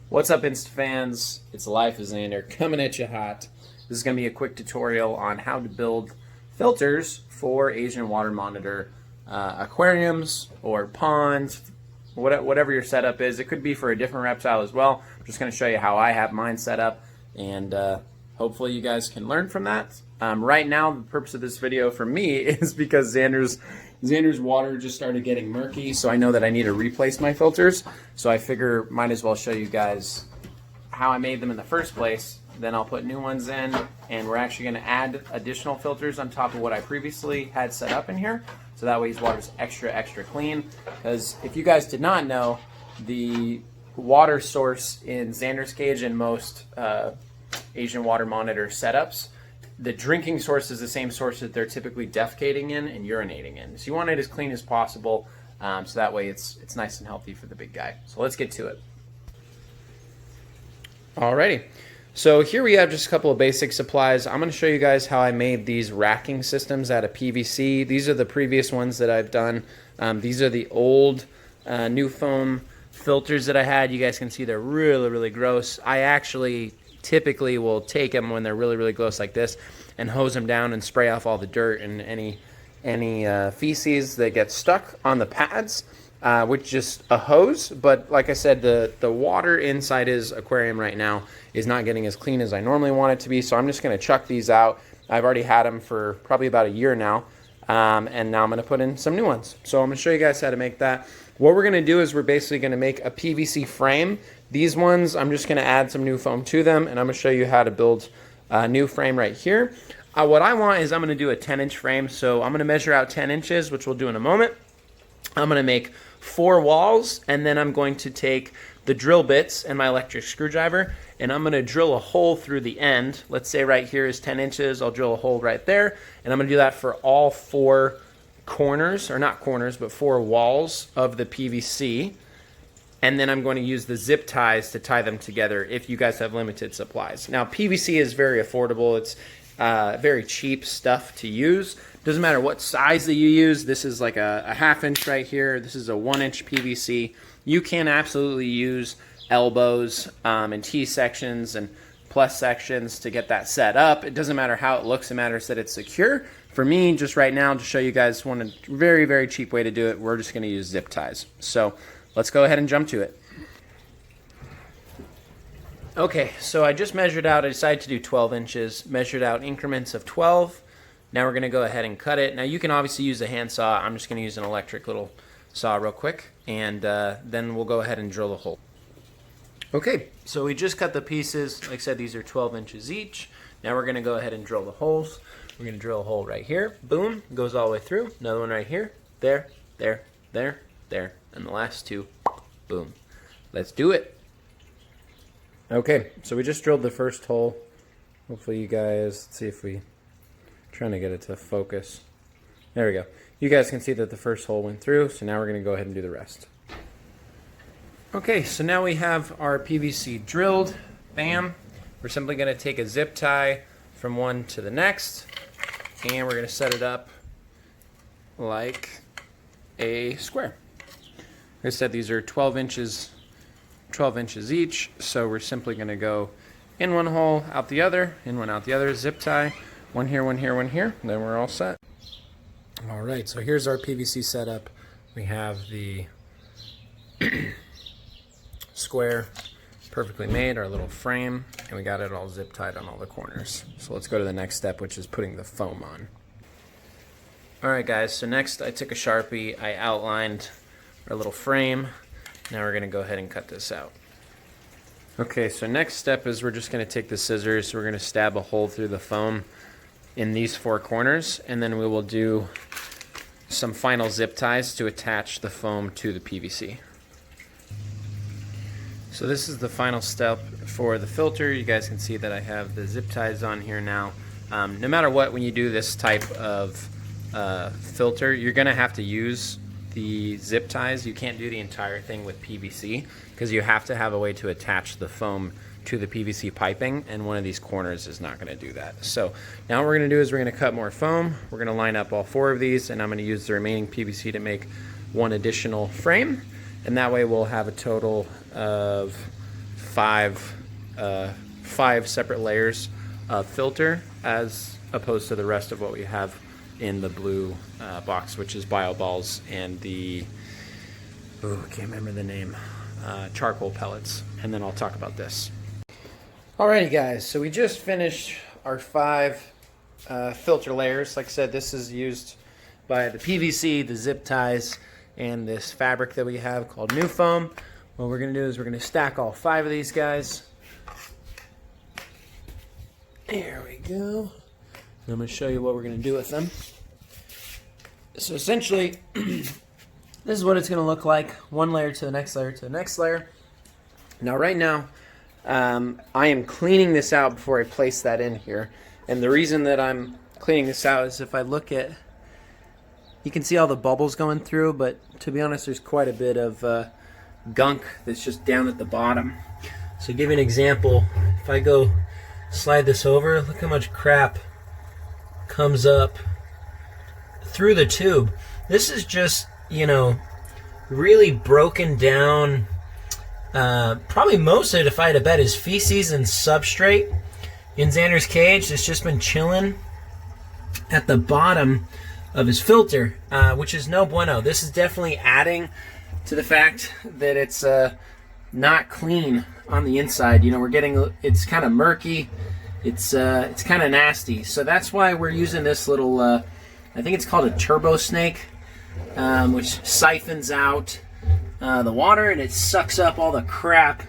What's up, Insta fans? It's Life is Zander coming at you hot. This is going to be a quick tutorial on how to build filters for Asian water monitor aquariums or ponds, whatever your setup is. It could be for a different reptile as well. I'm just going to show you how I have mine set up, and hopefully you guys can learn from that. Right now, the purpose of this video for me is because Zander's water just started getting murky, so I know that I need to replace my filters. So I figure might as well show you guys how I made them in the first place. Then I'll put new ones in, and we're actually going to add additional filters on top of what I previously had set up in here. So that way his water's extra clean. Because if you guys did not know, the water source in Zander's cage and most Asian water monitor setups, the drinking source is the same source that they're typically defecating in and urinating in. So you want it as clean as possible, so that way it's nice and healthy for the big guy. So let's get to it. Alrighty, so here we have just a couple of basic supplies. I'm going to show you guys how I made these racking systems out of PVC. These are the previous ones that I've done. These are the old new foam filters that I had. You guys can see they're really gross. I actually typically will take them when they're really gross like this and hose them down and spray off all the dirt and any feces that get stuck on the pads with just a hose. But like I said, the water inside his aquarium right now is not getting as clean as I normally want it to be, so I'm just going to chuck these out. I've already had them for probably about a year now, and now I'm going to put in some new ones. So I'm going to show you guys how to make that. What we're going to do is we're basically going to make a PVC frame. These ones, I'm just going to add some new foam to them, and I'm going to show you how to build a new frame right here. What I want is I'm going to do a 10-inch frame, so I'm going to measure out 10 inches, which we'll do in a moment. I'm going to make 4 walls, and then I'm going to take the drill bits and my electric screwdriver, and I'm going to drill a hole through the end. Let's say right here is 10 inches. I'll drill a hole right there, and I'm going to do that for all 4 corners, or not corners, but 4 walls of the PVC. And then I'm going to use the zip ties to tie them together if you guys have limited supplies. Now, PVC is very affordable. It's very cheap stuff to use. Doesn't matter what size that you use. This is like a ½ inch right here. This is a 1-inch PVC. You can absolutely use elbows and T-sections and plus sections to get that set up. It doesn't matter how it looks. It matters that it's secure. For me, just right now, to show you guys one very cheap way to do it, we're just going to use zip ties. So let's go ahead and jump to it. Okay, so I just measured out. I decided to do 12 inches, measured out increments of 12. Now we're going to go ahead and cut it. Now you can obviously use a hand saw. I'm just going to use an electric little saw real quick, and then we'll go ahead and drill a hole. Okay, so we just cut the pieces. Like I said, these are 12 inches each. Now we're going to go ahead and drill the holes. We're going to drill a hole right here. Boom, goes all the way through. Another one right here. There, and the last 2. Boom. Let's do it. Okay, so we just drilled the first hole. Hopefully you guys, let's see if we, trying to get it to focus. There we go. You guys can see that the first hole went through, so now we're going to go ahead and do the rest. Okay, so now we have our PVC drilled. Bam. We're simply going to take a zip tie from one to the next, and we're going to set it up like a square. Like I said, these are 12 inches each, so we're simply going to go in one hole, out the other, in one, out the other, zip tie, one here, one here, one here, and then we're all set. All right, so here's our PVC setup. We have the square perfectly made, our little frame, and we got it all zip tied on all the corners. So let's go to the next step, which is putting the foam on. All right, guys, so next I took a Sharpie, I outlined our little frame. Now we're going to go ahead and cut this out. Okay, so next step is we're just going to take the scissors. We're going to stab a hole through the foam in these 4 corners, and then we will do some final zip ties to attach the foam to the PVC. So this is the final step for the filter. You guys can see that I have the zip ties on here now. No matter what, when you do this type of filter, you're going to have to use the zip ties. You can't do the entire thing with PVC because you have to have a way to attach the foam to the PVC piping, and one of these corners is not going to do that. So now what we're going to do is we're going to cut more foam. We're going to line up all 4 of these, and I'm going to use the remaining PVC to make 1 additional frame, and that way we'll have a total of five separate layers of filter as opposed to the rest of what we have in the blue box, which is bioballs and the, oh, I can't remember the name, charcoal pellets. And then I'll talk about this. Alrighty guys, so we just finished our 5 filter layers. Like I said, this is used by the PVC, the zip ties, and this fabric that we have called new foam. What we're going to do is we're going to stack all 5 of these guys. There we go. And I'm going to show you what we're going to do with them. So essentially, this is what it's going to look like. One layer to the next layer to the next layer. Now right now, I am cleaning this out before I place that in here. And the reason that I'm cleaning this out is if I look at, you can see all the bubbles going through, but to be honest, there's quite a bit of gunk that's just down at the bottom. So to give you an example, if I go slide this over, look how much crap comes up through the tube. This is just, you know, really broken down. Probably most of it, if I had to bet, is feces and substrate in Zander's cage. It's just been chilling at the bottom of his filter, which is no bueno. This is definitely adding to the fact that it's not clean on the inside. You know, we're getting, it's kind of murky. It's kind of nasty. So that's why we're using this little, I think it's called a turbo snake, which siphons out the water, and it sucks up all the crap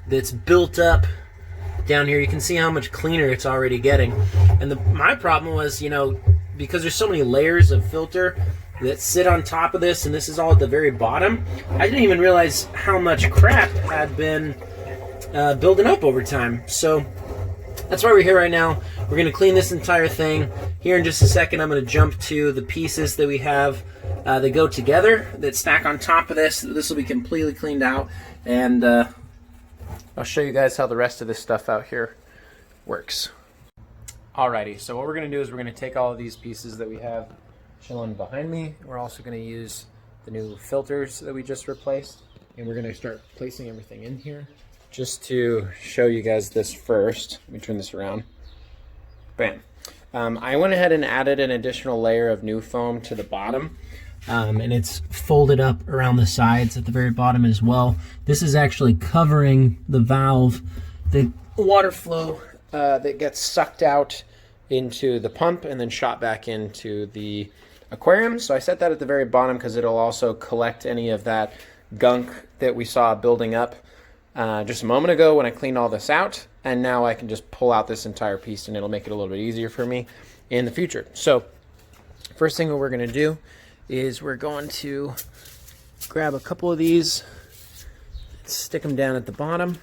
that's built up down here. You can see how much cleaner it's already getting. And my problem was, you know, because there's so many layers of filter that sit on top of this, and this is all at the very bottom, I didn't even realize how much crap had been building up over time. So that's why we're here right now. We're going to clean this entire thing. Here in just a second, I'm going to jump to the pieces that we have that go together, that stack on top of this. This will be completely cleaned out, and I'll show you guys how the rest of this stuff out here works. Alrighty, so what we're going to do is we're going to take all of these pieces that we have chilling behind me. We're also going to use the new filters that we just replaced, and we're going to start placing everything in here. Just to show you guys this first, let me turn this around. Bam. I went ahead and added an additional layer of new foam to the bottom, and it's folded up around the sides at the very bottom as well. This is actually covering the valve, the water flow that gets sucked out into the pump and then shot back into the aquarium. So I set that at the very bottom because it'll also collect any of that gunk that we saw building up just a moment ago when I cleaned all this out, and now I can just pull out this entire piece and it'll make it a little bit easier for me in the future. So first thing that we're going to do is we're going to grab a couple of these, stick them down at the bottom.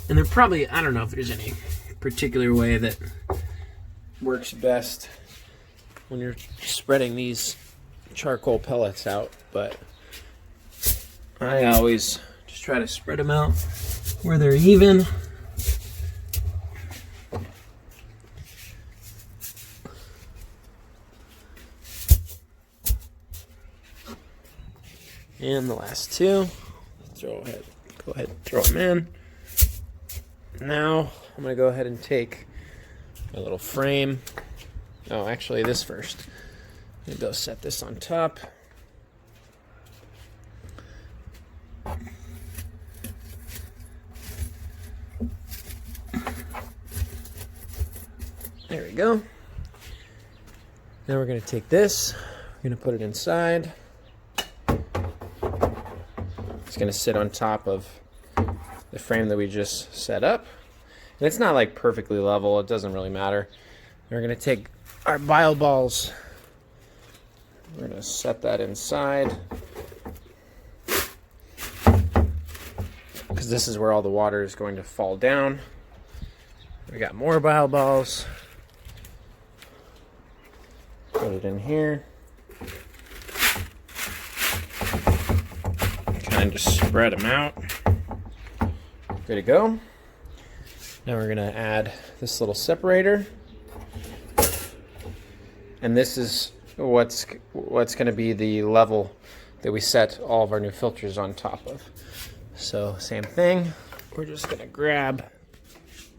And they're probably, I don't know if there's any particular way that works best when you're spreading these charcoal pellets out, but I always just try to spread them out where they're even. And the last two, go ahead and throw them in. Now I'm going to go ahead and take my little frame. Oh, actually this first. I'm going to go set this on top. There we go. Now we're going to take this, we're going to put it inside. It's going to sit on top of the frame that we just set up. And it's not like perfectly level, it doesn't really matter. We're going to take our bio balls, we're going to set that inside, because this is where all the water is going to fall down. We got more bio balls. Put it in here. Kind of just spread them out. Good to go. Now we're going to add this little separator. And this is what's going to be the level that we set all of our new filters on top of. So same thing, we're just going to grab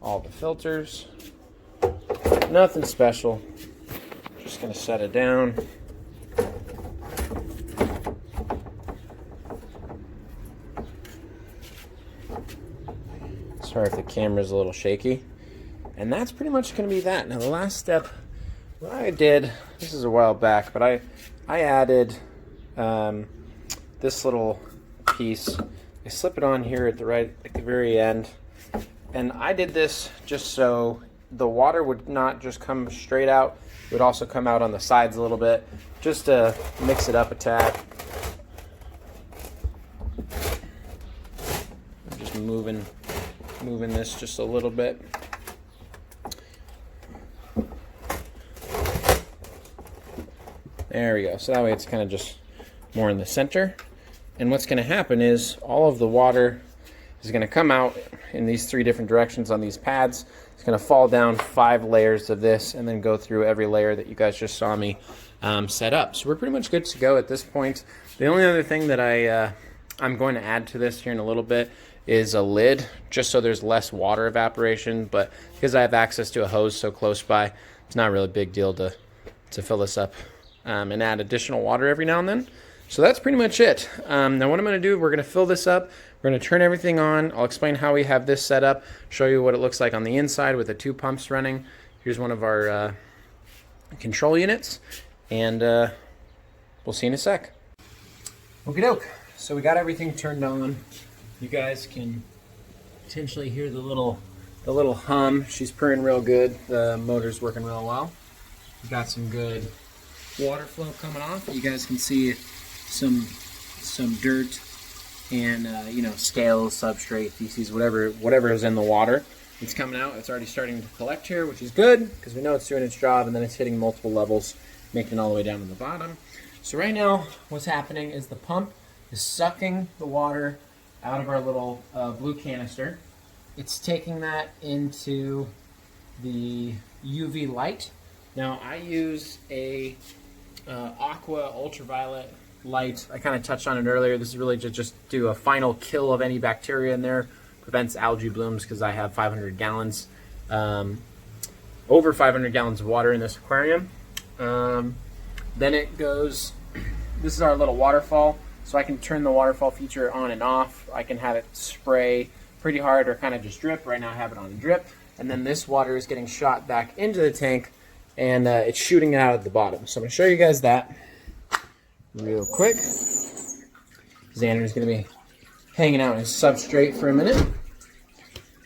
all the filters. Nothing special. Just going to set it down. Sorry if the camera's a little shaky. And that's pretty much going to be that. Now the last step, what I did, this is a while back, but I added this little piece. I slip it on here at the very end. And I did this just so the water would not just come straight out. It would also come out on the sides a little bit, just to mix it up a tad. I'm just moving this just a little bit. There we go. So that way it's kind of just more in the center. And what's going to happen is all of the water is going to come out in these 3 different directions on these pads. It's going to fall down 5 layers of this and then go through every layer that you guys just saw me set up. So we're pretty much good to go at this point. The only other thing that I'm going to add to this here in a little bit is a lid, just so there's less water evaporation. But because I have access to a hose so close by, it's not really a big deal to fill this up and add additional water every now and then. So that's pretty much it. Now what I'm going to do, we're going to fill this up. We're going to turn everything on. I'll explain how we have this set up, show you what it looks like on the inside with the 2 pumps running. Here's one of our control units, and we'll see you in a sec. Okie doke. So we got everything turned on. You guys can potentially hear the little hum. She's purring real good. The motor's working real well. We've got some good water flow coming off. You guys can see some dirt and scales, substrate, feces, whatever is in the water. It's coming out. It's already starting to collect here, which is good because we know it's doing its job, and then it's hitting multiple levels, making it all the way down to the bottom. So right now, what's happening is the pump is sucking the water out of our little blue canister. It's taking that into the UV light. Now I use a aqua ultraviolet light. I kind of touched on it earlier. This is really to just do a final kill of any bacteria in there. Prevents algae blooms because I have 500 gallons, over 500 gallons of water in this aquarium. Then it goes, this is our little waterfall. So I can turn the waterfall feature on and off. I can have it spray pretty hard or kind of just drip. Right now I have it on drip. And then this water is getting shot back into the tank, and it's shooting out at the bottom. So I'm going to show you guys that real quick. Zander is going to be hanging out in his substrate for a minute.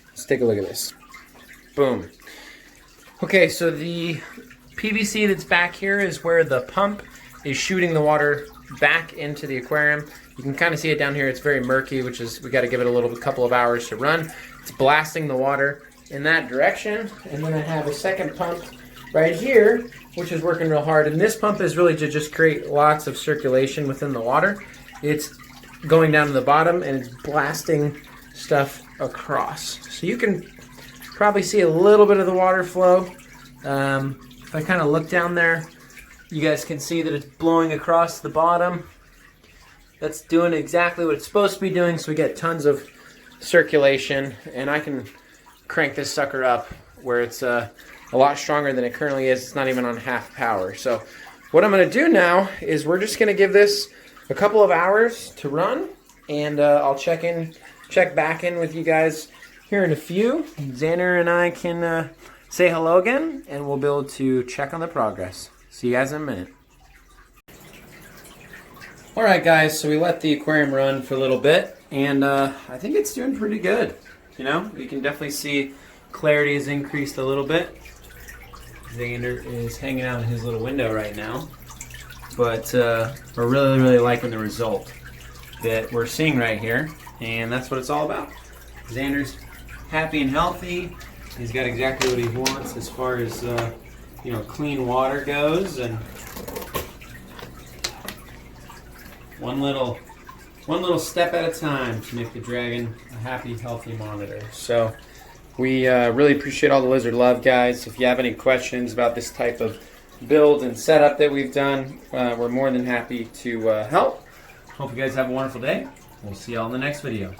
Let's take a look at this. Boom. Okay, so the PVC that's back here is where the pump is shooting the water back into the aquarium. You can kind of see it down here. It's very murky, which is, we got to give it a couple of hours to run. It's blasting the water in that direction. And then I have a second pump right here, which is working real hard. And this pump is really to just create lots of circulation within the water. It's going down to the bottom and it's blasting stuff across. So you can probably see a little bit of the water flow. If I kind of look down there, you guys can see that it's blowing across the bottom. That's doing exactly what it's supposed to be doing, so we get tons of circulation, and I can crank this sucker up where it's a lot stronger than it currently is. It's not even on half power. So what I'm going to do now is we're just going to give this a couple of hours to run, and I'll check back in with you guys here in a few. Zander and I can say hello again, and we'll be able to check on the progress. See you guys in a minute. Alright guys, so we let the aquarium run for a little bit, and I think it's doing pretty good. You know, you can definitely see clarity has increased a little bit. Zander is hanging out in his little window right now, but we're really liking the result that we're seeing right here, and that's what it's all about. Zander's happy and healthy. He's got exactly what he wants as far as clean water goes, and one little step at a time to make the dragon a happy, healthy monitor. So we really appreciate all the lizard love, guys. If you have any questions about this type of build and setup that we've done. We're more than happy to help. Hope you guys have a wonderful day. We'll see y'all in the next video.